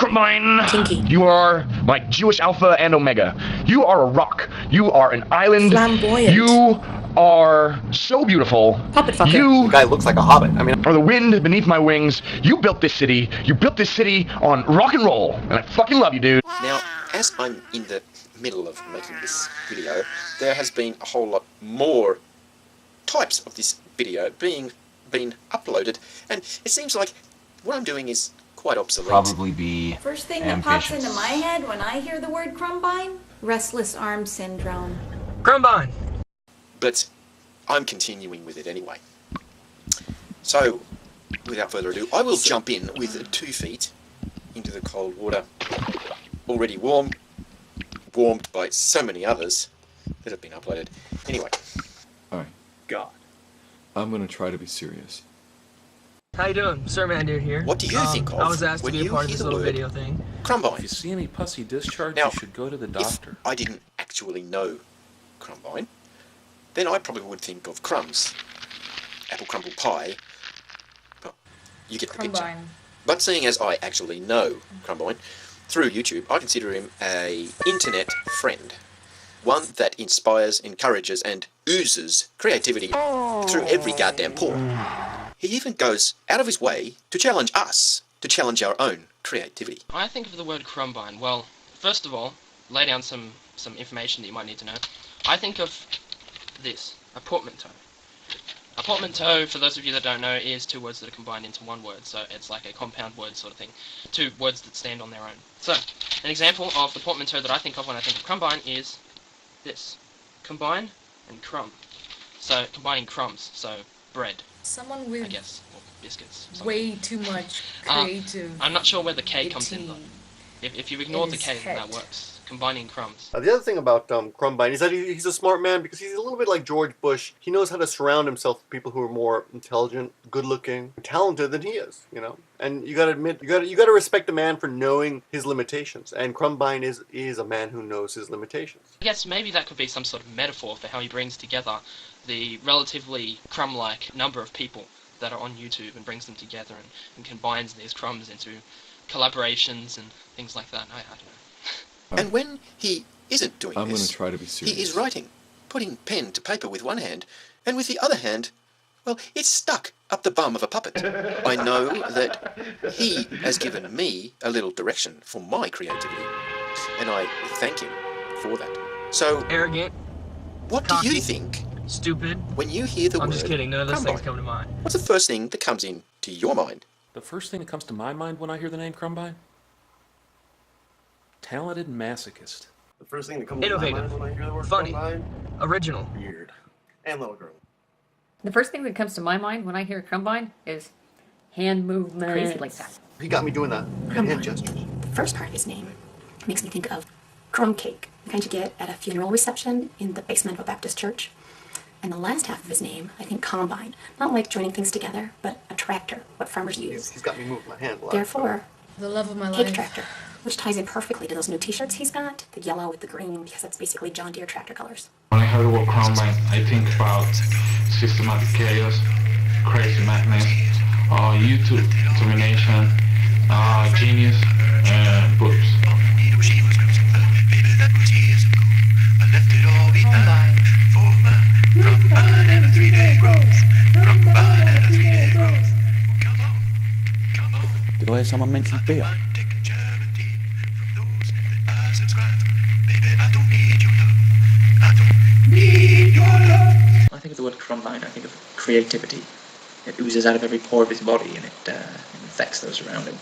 Krumbine. Kinky. You are like Jewish Alpha and Omega. You are a rock. You are an island. Flamboyant. You are so beautiful. Puppet fucker. You The guy looks like a hobbit. I mean, are the wind beneath my wings. You built this city. You built this city on rock and roll. And I fucking love you, dude. now, as I'm in the middle of making this video, there has been a whole lot more types of this video being uploaded, and it seems like what I'm doing is quite obsolete. Probably be First thing ambitious. that pops into my head when I hear the word Krumbine? Restless arm syndrome. Krumbine! But I'm continuing with it anyway. So, without further ado, I will jump in with 2 feet into the cold water, already warmed by so many others that have been uploaded. Anyway. Alright. God. I'm gonna try to be serious. How you doing? Sir Man Dude here. What do you think of I was asked to when be a you part of hear this the little word video thing. If you Krumbine? see any pussy discharge, Now, you should go to the doctor. If I didn't actually know Krumbine, then I probably would think of crumbs. Apple crumble pie. Well, you get the picture. But seeing as I actually know Krumbine through YouTube, I consider him a internet friend. One that inspires, encourages, and oozes creativity through every goddamn pore. He even goes out of his way to challenge us, to challenge our own creativity. I think of the word Krumbine, well, first of all, lay down some information that you might need to know. I think of this, a portmanteau. A portmanteau, for those of you that don't know, is 2 words that are combined into 1 word, so it's like a compound word sort of thing. 2 words that stand on their own. So, an example of the portmanteau that I think of when I think of Krumbine is this. Combine and crumb. So, combining crumbs, so bread, Someone with I guess, or biscuits. Something. way too much creative. I'm not sure where the K comes in though. If you ignore the his K, then that head. works. Combining crumbs. The other thing about Krumbine is that he's a smart man because he's a little bit like George Bush. He knows how to surround himself with people who are more intelligent, good-looking, talented than he is, you know. And you gotta admit, you gotta respect a man for knowing his limitations. And Krumbine is a man who knows his limitations. I guess maybe that could be some sort of metaphor for how he brings together the relatively crumb-like number of people that are on YouTube and brings them together and combines these crumbs into collaborations and things like that. I don't know. And when he isn't doing I'm this, gonna try to be serious. he is writing, putting pen to paper with one hand, and with the other hand, well, it's stuck up the bum of a puppet. I know that he has given me a little direction for my creativity, and I thank him for that. So, Arrogant, what do you cocky, think stupid. when you hear the word I'm just kidding, none of those things Krumbine? come to mind. What's the first thing that comes into your mind? The first thing that comes to my mind when I hear the name Krumbine? Talented masochist. The first thing that comes Innovative, to my mind when I hear the word funny, Krumbine, original. weird, and little girl. The first thing that comes to my mind when I hear Krumbine is hand movement. Crazy like that. He got me doing that. Hand gestures. The first part of his name makes me think of crumb cake, the kind you get at a funeral reception in the basement of a Baptist church. And the last half of his name, I think combine. Not like joining things together, but a tractor, what farmers use. He's got me moving my hand a lot. Therefore, The love of my cake life. tractor, which ties in perfectly to those new t-shirts he's got, the yellow with the green, because that's basically John Deere tractor colors. When I hear the word Krumbine, I think about systematic chaos, crazy madness, YouTube domination, genius, books. Did I hear someone mention beer? I think of the word Krumbine, I think of creativity. It oozes out of every pore of his body and it affects those around him.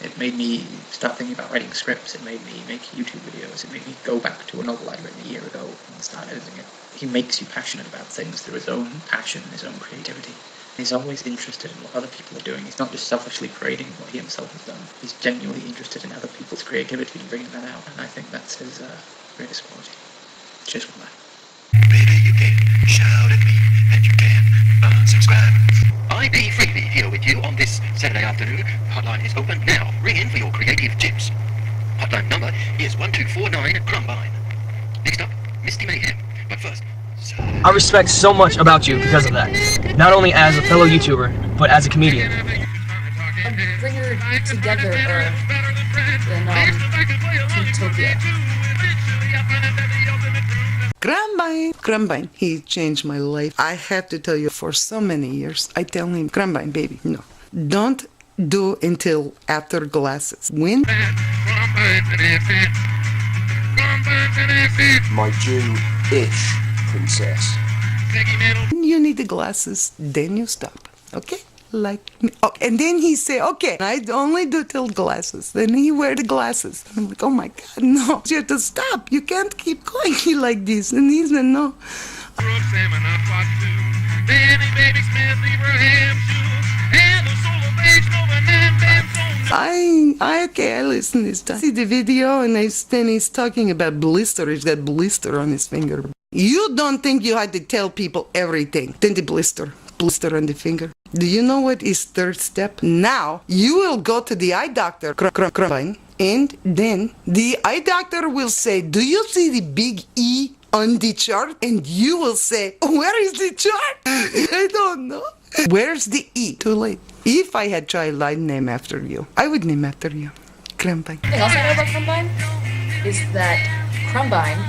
It made me start thinking about writing scripts, it made me make YouTube videos, it made me go back to a novel I'd written a year ago and start editing it. He makes you passionate about things through his own passion and his own creativity. He's always interested in what other people are doing. He's not just selfishly creating what he himself has done. He's genuinely interested in other people's creativity and bringing that out, and I think that's his greatest quality. Cheers for that. Baby, you can shout at me, and you can unsubscribe. IP Freebie here with you on this Saturday afternoon. Hotline is open now. Ring in for your creative tips. Hotline number is 1249 Krumbine. Next up, Misty Mayhem. But first, I respect so much about you because of that. Not only as a fellow YouTuber, but as a comedian. A bringer together of Krumbine. Krumbine, he changed my life. I have to tell you, for so many years, I tell him, Krumbine, baby, no. Don't do until after glasses. When? My Jew-ish princess. You need the glasses, then you stop, okay? Like me. Oh, and then he say, okay, I only do till glasses. Then he wear the glasses. I'm like, oh my God, no, you have to stop. You can't keep going like this. And he's like, no. I listen this time. See the video and then he's talking about blister. He's got blister on his finger. You don't think you had to tell people everything. Then the blister on the finger. Do you know what is third step? Now you will go to the eye doctor, and then the eye doctor will say, do you see the big E on the chart? And you will say, where is the chart? I don't know. Where's the E? Too late. If I had child, I'd name after you. I would name after you. Krumbine. The thing else I know about Krumbine is that Krumbine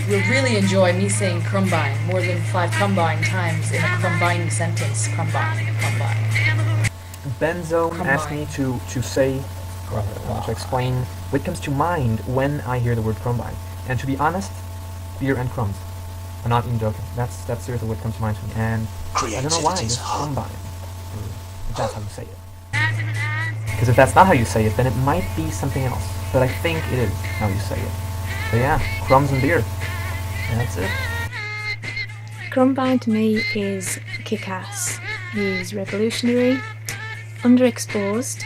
will really enjoy me saying Krumbine more than 5 Krumbine times in a Krumbine sentence. Krumbine. Benzo asked me to say, to explain what comes to mind when I hear the word Krumbine. And to be honest, beer and crumbs. I'm not even joking. That's seriously what comes to mind to me. And I don't know why, just Krumbine. If that's how you say it. Because if that's not how you say it, then it might be something else. But I think it is how you say it. So yeah, crumbs and beer. And that's it. Krumbine to me is kick-ass. He's revolutionary, underexposed,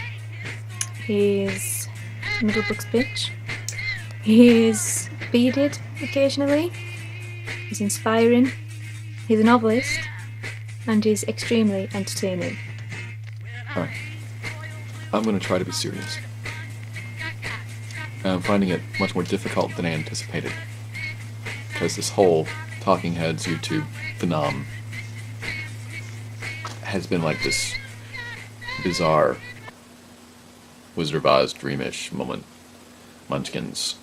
he's a middle books bitch, he's beaded occasionally, he's inspiring, he's a novelist, and he's extremely entertaining. Alright, I'm going to try to be serious. I'm finding it much more difficult than I anticipated. Because this whole Talking Heads YouTube phenom has been like this bizarre Wizard of Oz dreamish moment. Munchkins.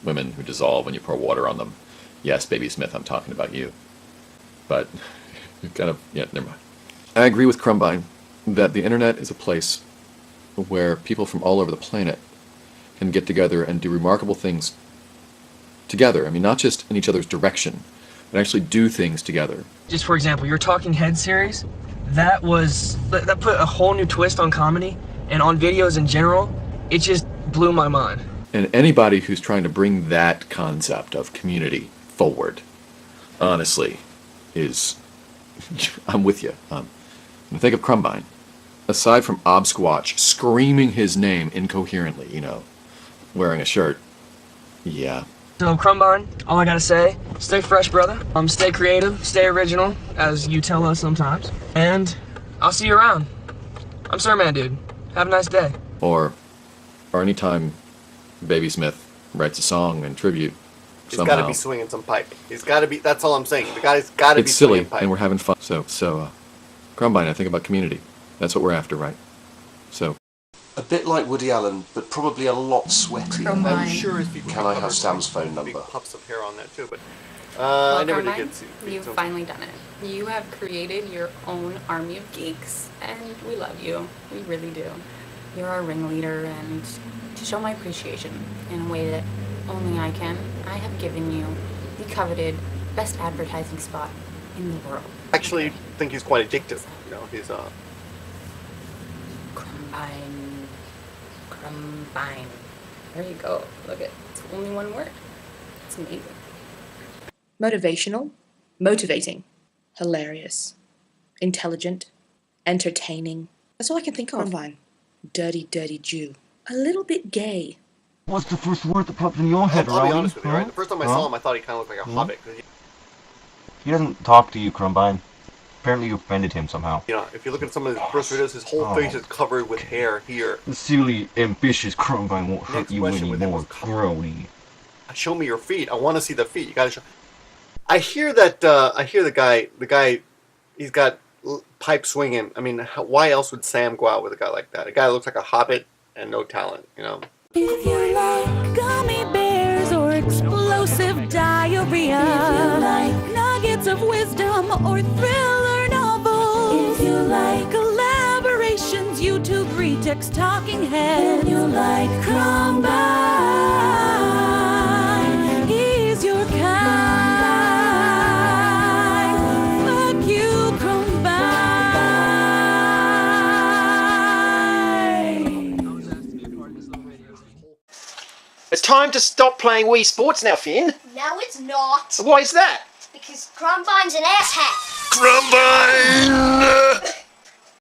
Women who dissolve when you pour water on them. Yes, Baby Smith, I'm talking about you. But, kind of, yeah, never mind. I agree with Krumbine that the internet is a place where people from all over the planet can get together and do remarkable things together. I mean, not just in each other's direction, but actually do things together. Just for example, your Talking Heads series, that put a whole new twist on comedy and on videos in general. It just blew my mind. And anybody who's trying to bring that concept of community forward, honestly, is... I'm with you. Think of Krumbine. Aside from Obsquatch screaming his name incoherently, you know, wearing a shirt, yeah. So Krumbine, all I gotta say, stay fresh, brother. Stay creative, stay original, as you tell us sometimes. And I'll see you around. I'm Sir Man, dude. Have a nice day. Or anytime Baby Smith writes a song in tribute, He's got to be swinging some pipe. He's got to be. That's all I'm saying. The guy's got to be swinging pipe. It's silly, and we're having fun. So, Krumbine, I think about community. That's what we're after, right? So. A bit like Woody Allen, but probably a lot sweatier. I'm sure his people. Can I have Sam's phone number? Big puffs of hair on that too, but Well, I never did Carmine, get to. you've finally done it. You have created your own army of geeks, and we love you. We really do. You're our ringleader, and to show my appreciation in a way that only I can, I have given you the coveted best advertising spot in the world. Actually, think he's quite addictive. You know, he's Krumbine. There you go. Look at it's only one word. It's amazing. Motivational, motivating, hilarious, intelligent, entertaining. That's all I can think of. Krumbine. Dirty, dirty Jew. A little bit gay. What's the first word that pops in your head, I'll be Rowdy? honest with you, right? The first time I saw him, I thought he kind of looked like a hobbit. He doesn't talk to you, Krumbine. Apparently you offended him somehow. You know, if you look at some of his first videos, his whole face is covered with hair here. The silly, ambitious Krumbine won't hurt you anymore, Grody. Show me your feet. I want to see the feet. You gotta show. I hear that. I hear the guy. He's got pipe swinging. I mean, why else would Sam go out with a guy like that? A guy that looks like a hobbit and no talent. You know. If you like gummy bears or explosive diarrhea. euphoria, nuggets of wisdom, or thriller novels. If you like collaborations, YouTube retext, talking heads. If you like Krumbine, he's your kind. Fuck you, It's time to stop playing Wii Sports now, Finn. No, it's not. Why is that? Because Krumbine's an asshat. Krumbine!